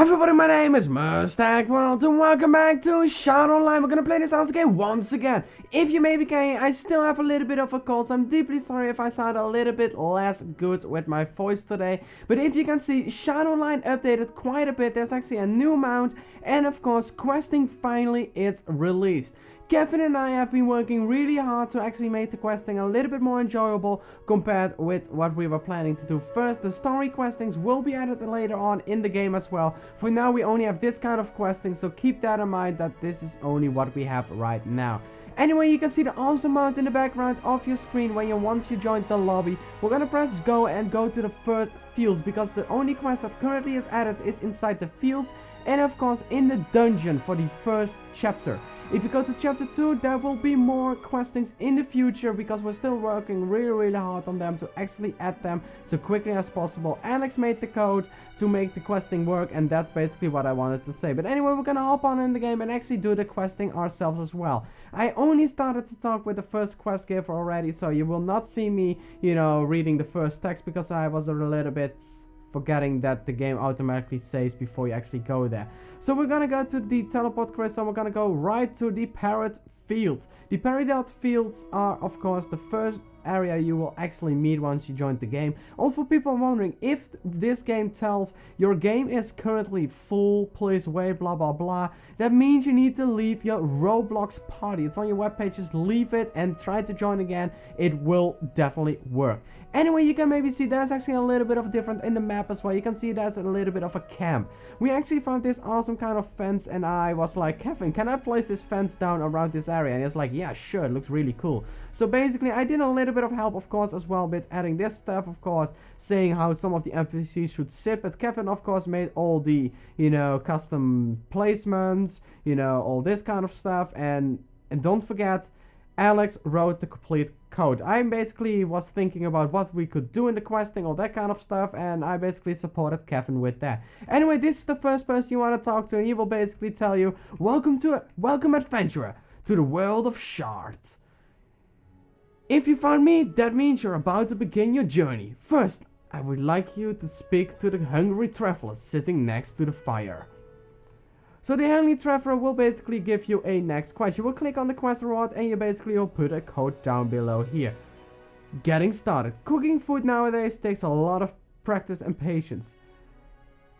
Everybody, my name is Mustang World and welcome back to Shadow Online. We're gonna play this house game once again. If you may be getting, I still have a little bit of a cold, so I'm deeply sorry if I sound a little bit less good with my voice today. But if you can see, Shadow Online updated quite a bit. There's actually a new mount, and of course, questing finally is released. Kevin and I have been working really hard to actually make the questing a little bit more enjoyable compared with what we were planning to do first. The story questings will be added later on in the game as well. For now, we only have this kind of questing, so keep that in mind that this is only what we have right now. Anyway, you can see the awesome mount in the background of your screen when once you join the lobby. We're gonna press go and go to the first fields because the only quest that currently is added is inside the fields and of course in the dungeon for the first chapter. If you go to chapter 2, there will be more questings in the future because we're still working really hard on them to actually add them so quickly as possible. Alex made the code to make the questing work, and that's basically what I wanted to say. But anyway, we're gonna hop on in the game and actually do the questing ourselves as well. I only started to talk with the first quest giver already, so you will not see me, reading the first text because I was a little bit forgetting that the game automatically saves before you actually go there. So we're gonna go to the teleport crystal and we're gonna go right to the parrot fields. The parrot fields are of course the first area you will actually meet once you join the game. Also, for people wondering, if this game tells your game is currently full, please wait, blah blah blah, that means you need to leave your Roblox party. It's on your webpage, just leave it and try to join again. It will definitely work. Anyway, you can maybe see there's actually a little bit of different in the map as well. You can see there's a little bit of a camp. We actually found this awesome kind of fence and I was like, Kevin, can I place this fence down around this area? And he's like, yeah, sure, it looks really cool. So basically I did a little bit of help of course as well with adding this stuff, of course, saying how some of the NPCs should sit. But Kevin of course made all the, custom placements, all this kind of stuff. And don't forget, Alex wrote the complete code. I basically was thinking about what we could do in the questing, all that kind of stuff, and I basically supported Kevin with that. Anyway, this is the first person you want to talk to, and he will basically tell you, welcome adventurer to the world of shards. If you found me, that means you're about to begin your journey. First, I would like you to speak to the hungry traveler sitting next to the fire. So the hungry traveler will basically give you a next quest. You will click on the quest reward and you basically will put a code down below here. Getting started. Cooking food nowadays takes a lot of practice and patience.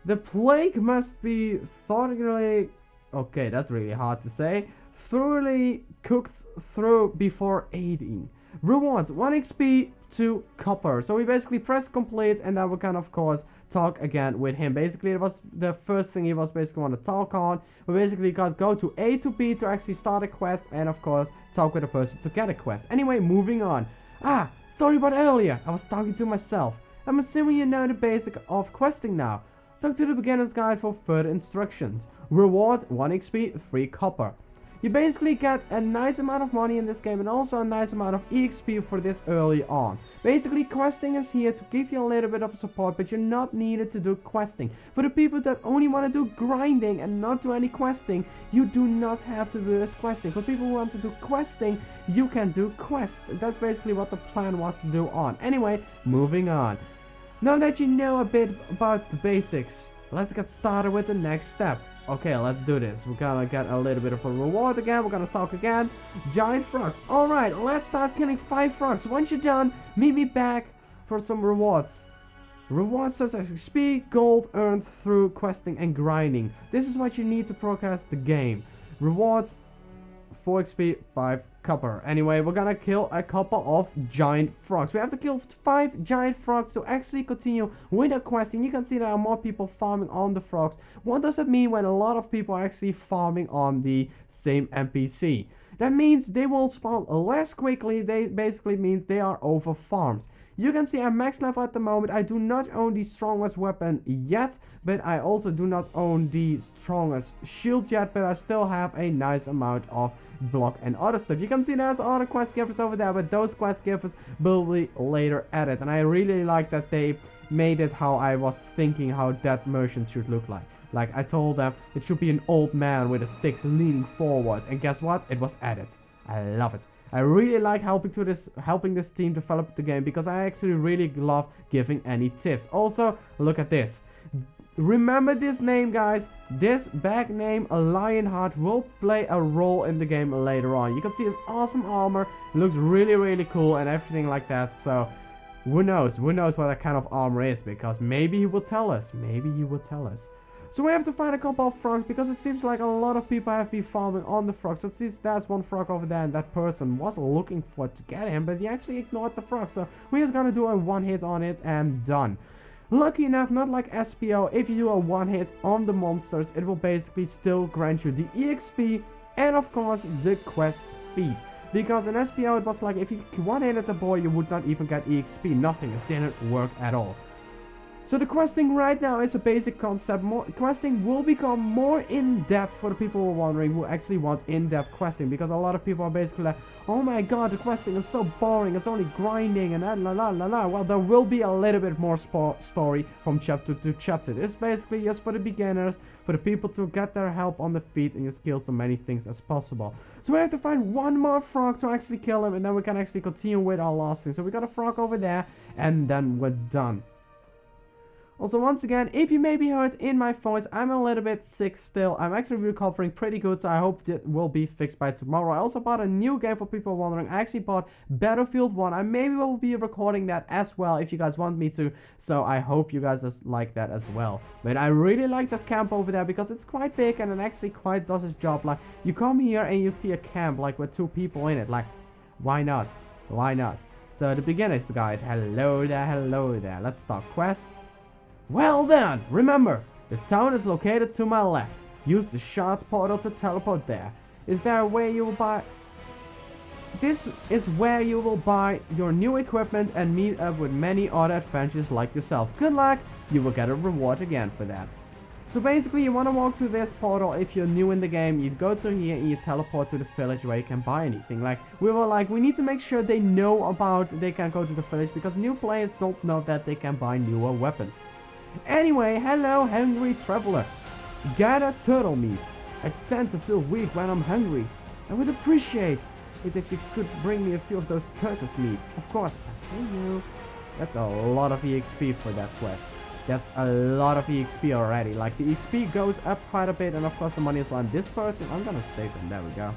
The plague must be thoroughly... Okay, that's really hard to say. Thoroughly cooked through before eating. Rewards 1 XP, 2 copper. So we basically press complete and then we can of course talk again with him. Basically it was the first thing he was basically want to talk on. We basically got go to A to B to actually start a quest and of course talk with a person to get a quest. Anyway, moving on. Story about earlier. I was talking to myself. I'm assuming you know the basic of questing now. Talk to the beginner's guide for further instructions. Reward 1 XP, 3 copper. You basically get a nice amount of money in this game and also a nice amount of EXP for this early on. Basically, questing is here to give you a little bit of support, but you're not needed to do questing. For the people that only want to do grinding and not do any questing, you do not have to do this questing. For people who want to do questing, you can do quest. That's basically what the plan was to do on. Anyway, moving on. Now that you know a bit about the basics, let's get started with the next step. Okay, let's do this. We're gonna get a little bit of a reward again. We're gonna talk again. Giant frogs. Alright, let's start killing 5 frogs. Once you're done, meet me back for some rewards. Rewards such as XP, gold earned through questing and grinding. This is what you need to progress the game. Rewards 4 XP, 5 copper. Anyway, we're gonna kill a couple of giant frogs. We have to kill 5 giant frogs to actually continue with the questing. You can see there are more people farming on the frogs. What does that mean when a lot of people are actually farming on the same NPC? That means they will spawn less quickly. They basically means they are over farms. You can see I'm max level at the moment. I do not own the strongest weapon yet, but I also do not own the strongest shield yet, but I still have a nice amount of block and other stuff. You can see there's other quest givers over there, but those quest givers will be later added. And I really like that they made it how I was thinking how that merchant should look like. Like I told them it should be an old man with a stick leaning forward, and guess what? It was added. I love it. I really like helping this team develop the game because I actually really love giving any tips. Also, look at this. remember this name, guys. This bag name, Lionheart, will play a role in the game later on. You can see his awesome armor. It looks really, really cool and everything like that. So who knows what that kind of armor is, because maybe he will tell us. Maybe he will tell us. So we have to find a couple of frogs, because it seems like a lot of people have been farming on the frogs. So it seems there's one frog over there, and that person was looking for to get him, but he actually ignored the frog. So we just gotta do a one hit on it and done. Lucky enough, not like SPO, if you do a one hit on the monsters, it will basically still grant you the EXP and of course the quest feed. Because in SPO it was like if you one hit the boy, you would not even get EXP, nothing, it didn't work at all. So the questing right now is a basic concept. Questing will become more in-depth for the people who are wondering, who actually want in-depth questing. Because a lot of people are basically like, oh my god, the questing is so boring, it's only grinding and la la la la. Well, there will be a little bit more story from chapter to chapter. This is basically just for the beginners, for the people to get their help on the feet and just kill so many things as possible. So we have to find one more frog to actually kill him, and then we can actually continue with our last thing. So we got a frog over there, and then we're done. Also, once again, if you maybe heard in my voice, I'm a little bit sick still. I'm actually recovering pretty good, so I hope that will be fixed by tomorrow. I also bought a new game for people wondering. I actually bought Battlefield 1. I maybe will be recording that as well if you guys want me to. So I hope you guys like that as well. But I really like that camp over there because it's quite big and it actually quite does its job. Like, you come here and you see a camp like with 2 people in it. Like, why not? Why not? So the beginner's guide. Hello there. Let's start quest. Well then, remember, the town is located to my left. Use the shard portal to teleport there. Is there a way you will buy... This is where you will buy your new equipment and meet up with many other adventures like yourself. Good luck, you will get a reward again for that. So basically, you want to walk to this portal if you're new in the game. You go to here and you teleport to the village where you can buy anything. Like, we need to make sure they know about they can go to the village, because new players don't know that they can buy newer weapons. Anyway, hello hungry traveler. Gather turtle meat. I tend to feel weak when I'm hungry. I would appreciate it if you could bring me a few of those turtles meat. Of course, I pay you. That's a lot of EXP for that quest. That's a lot of EXP already. Like, the EXP goes up quite a bit, and of course the money as well. And this person, I'm gonna save him. There we go.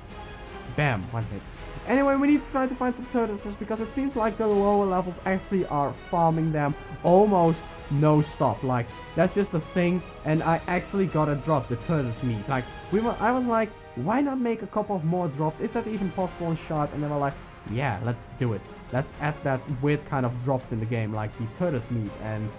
Bam, one hit. Anyway, we need to try to find some turtles, because it seems like the lower levels actually are farming them almost no stop. Like, that's just a thing, and I actually got a drop, the turtles meat. Like, I was like, why not make a couple of more drops? Is that even possible in shard? And they were like, yeah, let's do it. Let's add that weird kind of drops in the game, like the turtles meat and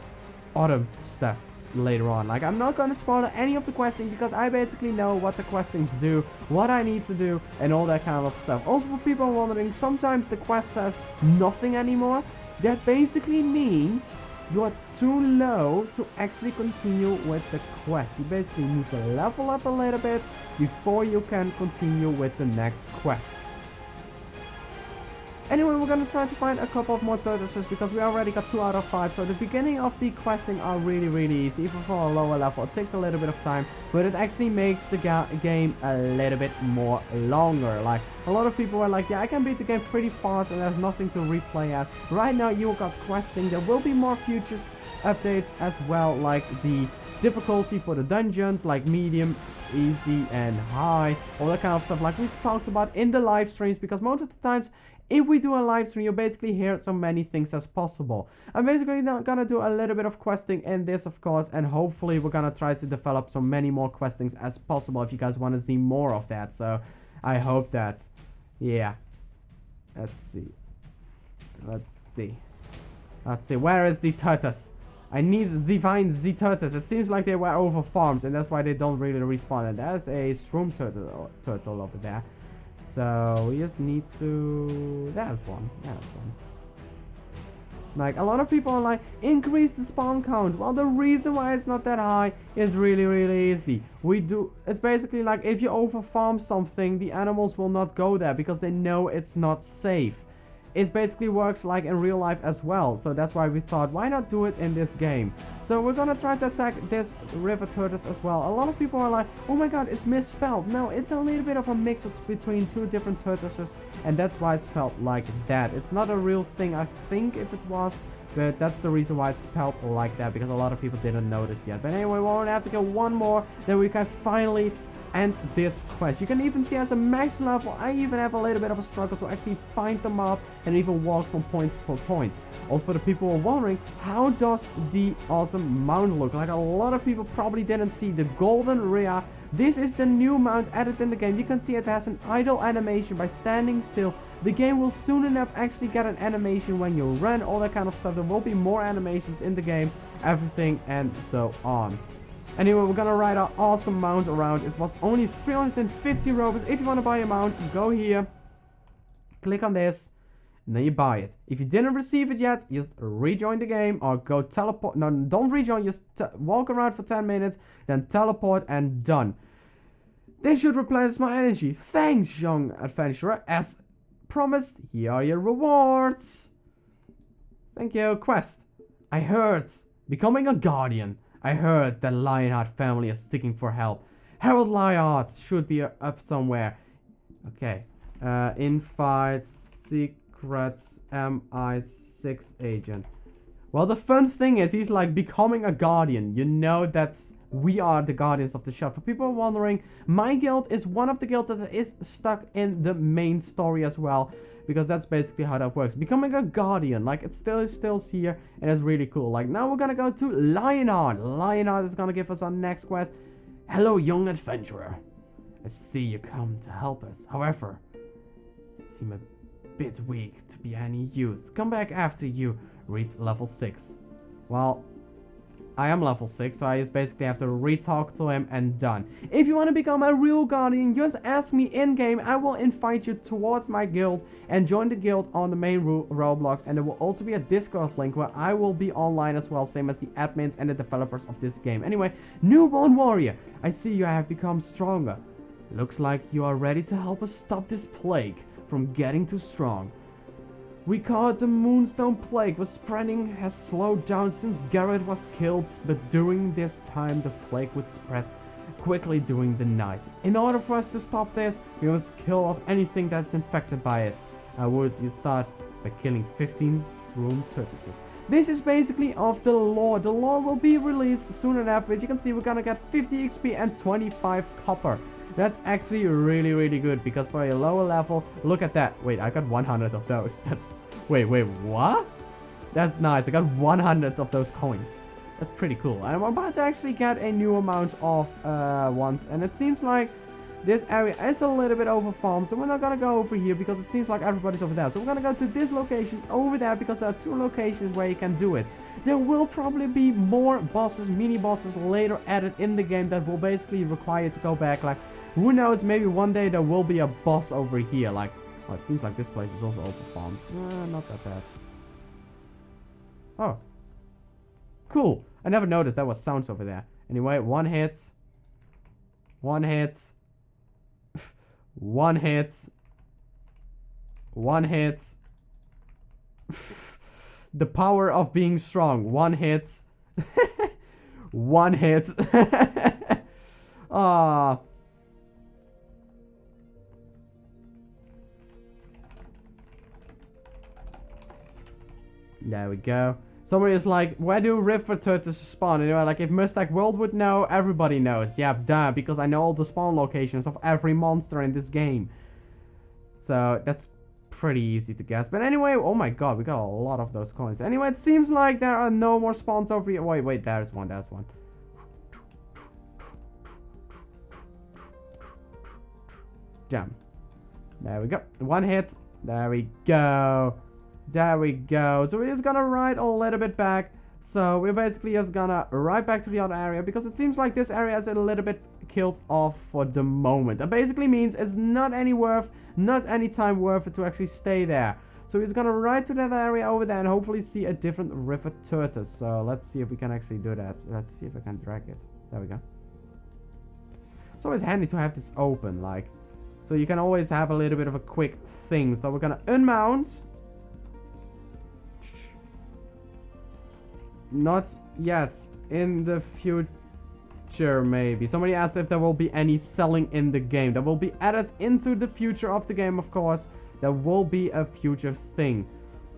other stuff later on. Like, I'm not gonna spoil any of the questing, because I basically know what the questings do, what I need to do, and all that kind of stuff. Also, for people wondering, sometimes the quest says nothing anymore. That basically means you're too low to actually continue with the quest. You basically need to level up a little bit before you can continue with the next quest. Anyway, we're gonna try to find a couple of more turtles, because we already got 2 out of 5. So the beginning of the questing are really easy. Even for a lower level, it takes a little bit of time, but it actually makes the game a little bit more longer. Like, a lot of people were like, yeah, I can beat the game pretty fast and there's nothing to replay at. Right now you got questing. There will be more futures updates as well, like the difficulty for the dungeons, like medium, easy, and high, all that kind of stuff, like we talked about in the live streams, because most of the times if we do a live stream, you basically hear so many things as possible. I'm basically now gonna do a little bit of questing in this, of course, and hopefully we're gonna try to develop so many more questings as possible if you guys want to see more of that. So I hope that, yeah. Let's see, where is the turtles? I need to find the turtles. It seems like they were over farmed, and that's why they don't really respawn. And there's a shroom turtle over there. So we just need to... There's one. Like, a lot of people are like, increase the spawn count. Well, the reason why it's not that high is really easy. It's basically like, if you over farm something, the animals will not go there because they know it's not safe. It basically works like in real life as well. So that's why we thought, why not do it in this game? So we're gonna try to attack this river turtles as well. A lot of people are like, oh my god, it's misspelled. No, it's a little bit of a mix between 2 different turtles, and that's why it's spelled like that. It's not a real thing, I think, if it was. but that's the reason why it's spelled like that, because a lot of people didn't notice yet. But anyway, we'll only have to get one more, then we can finally end this quest. You can even see as a max level, I even have a little bit of a struggle to actually find the mob and even walk from point to point. Also, for the people who are wondering, how does the awesome mount look? Like, a lot of people probably didn't see the golden Rhea. This is the new mount added in the game. You can see it has an idle animation by standing still. The game will soon enough actually get an animation when you run, all that kind of stuff. There will be more animations in the game, everything and so on. Anyway, we're gonna ride our awesome mount around. It was only 350 Robux. If you want to buy a mount, go here, click on this, and then you buy it. If you didn't receive it yet, just rejoin the game or go teleport. No, don't rejoin, just walk around for 10 minutes, then teleport and done. This should replenish my energy. Thanks, young adventurer. As promised, here are your rewards. Thank you. Quest. I heard. Becoming a guardian. I heard the Lionheart family is seeking for help. Harold Lionheart should be up somewhere. Okay. Invite secrets MI6 agent. Well, the fun thing is he's like becoming a guardian. You know that we are the guardians of the shop. For people wondering, my guild is one of the guilds that is stuck in the main story as well. Because that's basically how that works. Becoming a guardian, like it still is here, and it's really cool. Like now we're gonna go to Lionheart. Lionheart is gonna give us our next quest. Hello, young adventurer. I see you come to help us. However, you seem a bit weak to be any use. Come back after you reach level 6. Well, I am level 6, so I just basically have to re-talk to him and done. If you want to become a real guardian, just ask me in-game. I will invite you towards my guild and join the guild on the main Roblox. And there will also be a Discord link where I will be online as well, same as the admins and the developers of this game. Anyway, newborn warrior, I see you have become stronger. Looks like you are ready to help us stop this plague from getting too strong. We call it the Moonstone Plague. The spreading has slowed down since Garrett was killed, but during this time the plague would spread quickly during the night. In order for us to stop this, we must kill off anything that's infected by it. You start by killing 15 Shroom tortoises. This is basically of the lore. The lore will be released soon enough, but you can see we're gonna get 50 XP and 25 copper. That's actually really, really good, because for a lower level, look at that. Wait, I got 100 of those. Wait, what? That's nice. I got 100 of those coins. That's pretty cool. I'm about to actually get a new amount of ones, and it seems like this area is a little bit overfarmed, so we're not gonna go over here because it seems like everybody's over there. So we're gonna go to this location over there because there are 2 locations where you can do it. There will probably be more bosses, mini bosses later added in the game that will basically require you to go back. Like, who knows, maybe one day there will be a boss over here. Like, oh, it seems like this place is also overfarmed. Not that bad. Oh. Cool. I never noticed there was sounds over there. Anyway, one hit. One hit. One hit. One hit. The power of being strong. One hit. One hit. Ah. There we go. Somebody is like, where do river turtles spawn? And you're like, if Mustang World would know, everybody knows. Yeah, duh, because I know all the spawn locations of every monster in this game. So, that's pretty easy to guess. But anyway, oh my god, we got a lot of those coins. Anyway, it seems like there are no more spawns over here. Wait, there's one. Damn. There we go. One hit. There we go. There we go. So we're just gonna ride a little bit back. So we're basically just gonna ride back to the other area, because it seems like this area is a little bit killed off for the moment. That basically means it's not any time worth it to actually stay there. So we're just gonna ride to that area over there and hopefully see a different river tortoise. So let's see if we can actually do that. So let's see if I can drag it. There we go. It's always handy to have this open, like, so you can always have a little bit of a quick thing. So we're gonna unmount. Not yet. In the future, maybe. Somebody asked if there will be any selling in the game. That will be added into the future of the game, of course. There will be a future thing.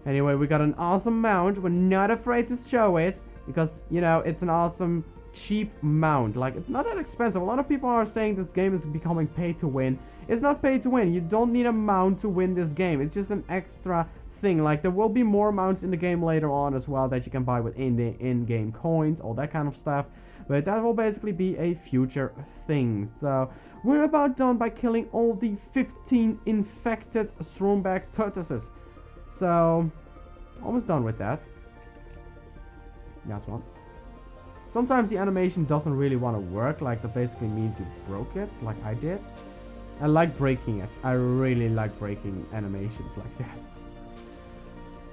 Anyway, we got an awesome mount. We're not afraid to show it because, you know, it's an awesome cheap mount. Like, it's not that expensive. A lot of people are saying this game is becoming pay to win. It's not pay to win. You don't need a mount to win this game. It's just an extra thing. Like, there will be more mounts in the game later on as well that you can buy with in-game coins, all that kind of stuff. But that will basically be a future thing. So, we're about done by killing all the 15 infected Stromberg tortoises. So, almost done with that. Last one. Sometimes the animation doesn't really want to work, like that basically means you broke it, like I did. I like breaking it. I really like breaking animations like that.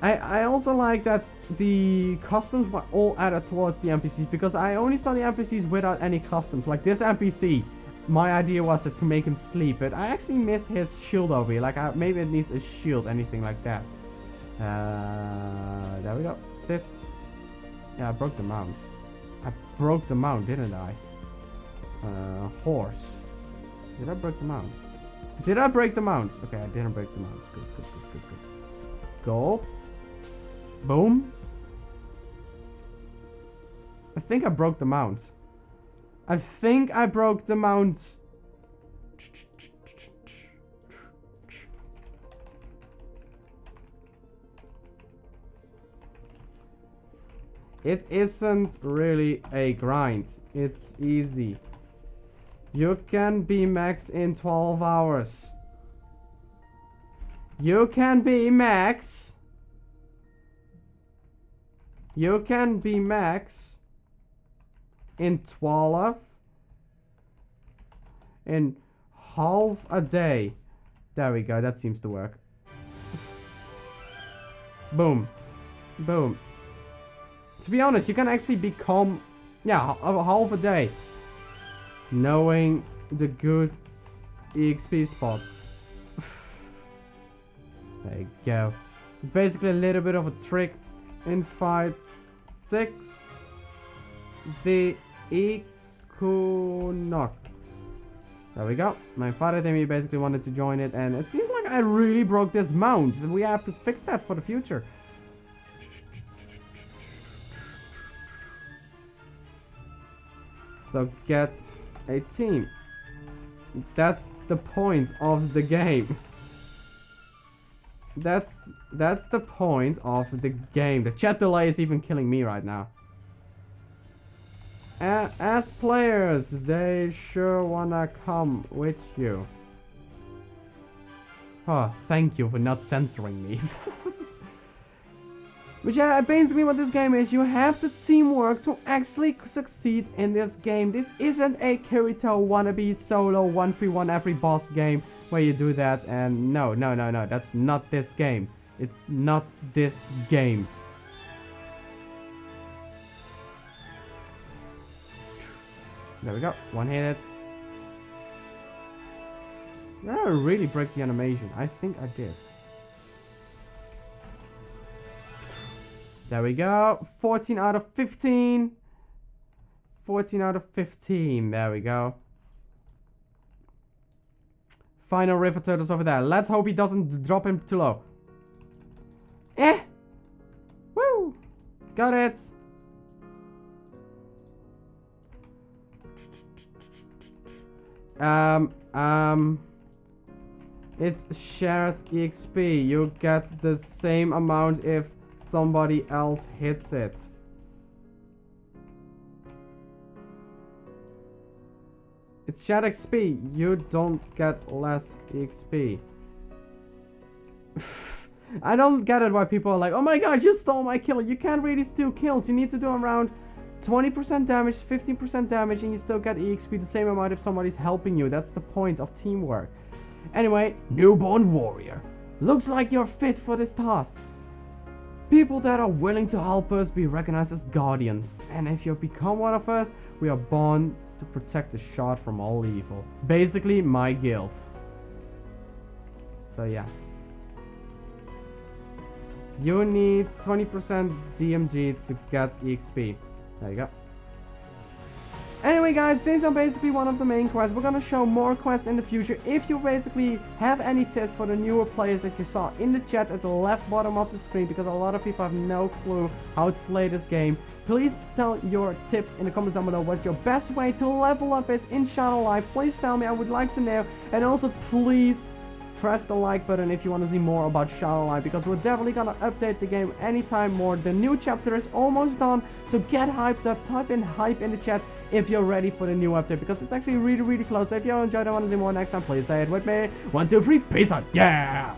I also like that the customs were all added towards the NPCs, because I only saw the NPCs without any customs. Like this NPC, my idea was to make him sleep, but I actually miss his shield over here. Like maybe it needs a shield, anything like that. There we go. Sit. Yeah, I broke the mount. I broke the mount, didn't I? Horse. Did I break the mount? Did I break the mounts? Okay, I didn't break the mounts. Good. Gold. Boom. I think I broke the mount. I think I broke the mount. It isn't really a grind. It's easy. You can be max in 12 hours. You can be max. You can be max in 12 in half a day. There we go. That seems to work. Boom. Boom. To be honest, you can actually become, yeah, half a day. Knowing the good EXP spots. There you go. It's basically a little bit of a trick in fight 6. The Equinox. There we go. My father then basically wanted to join it, and it seems like I really broke this mount. We have to fix that for the future. So get a team. That's the point of the game. That's the point of the game. The chat delay is even killing me right now. As players, they sure wanna come with you. Oh, thank you for not censoring me. But yeah, basically what this game is, you have to teamwork to actually succeed in this game. This isn't a Kirito wannabe solo 1v1 every boss game where you do that, and no, that's not this game. It's not this game. There we go, one hit it. Did I really break the animation? I think I did. There we go. 14 out of 15. 14 out of 15. There we go. Final river turtles over there. Let's hope he doesn't drop him too low. Eh! Woo! Got it! It's shared EXP. You get the same amount if somebody else hits it. It's shared XP. You don't get less EXP. I don't get it why people are like, oh my god, you stole my kill. You can't really steal kills. You need to do around 20% damage, 15% damage, and you still get EXP the same amount if somebody's helping you. That's the point of teamwork. Anyway, newborn warrior. Looks like you're fit for this task. People that are willing to help us be recognized as guardians. And if you become one of us, we are born to protect the shard from all evil. Basically, my guild. So yeah. You need 20% DMG to get EXP. There you go. Anyway, anyway, guys, these are basically one of the main quests. We're gonna show more quests in the future. If you basically have any tips for the newer players that you saw in the chat at the left bottom of the screen, because a lot of people have no clue how to play this game, please tell your tips in the comments down below what your best way to level up is in Shadow Life. Please tell me, I would like to know. And also, please press the like button if you want to see more about Shadow Life, because we're definitely gonna update the game anytime more. The new chapter is almost done, so get hyped up. Type in hype in the chat if you're ready for the new update, because it's actually really close. So if you enjoyed, I want to see more next time, please say it with me. 1, 2, 3, peace out. Yeah.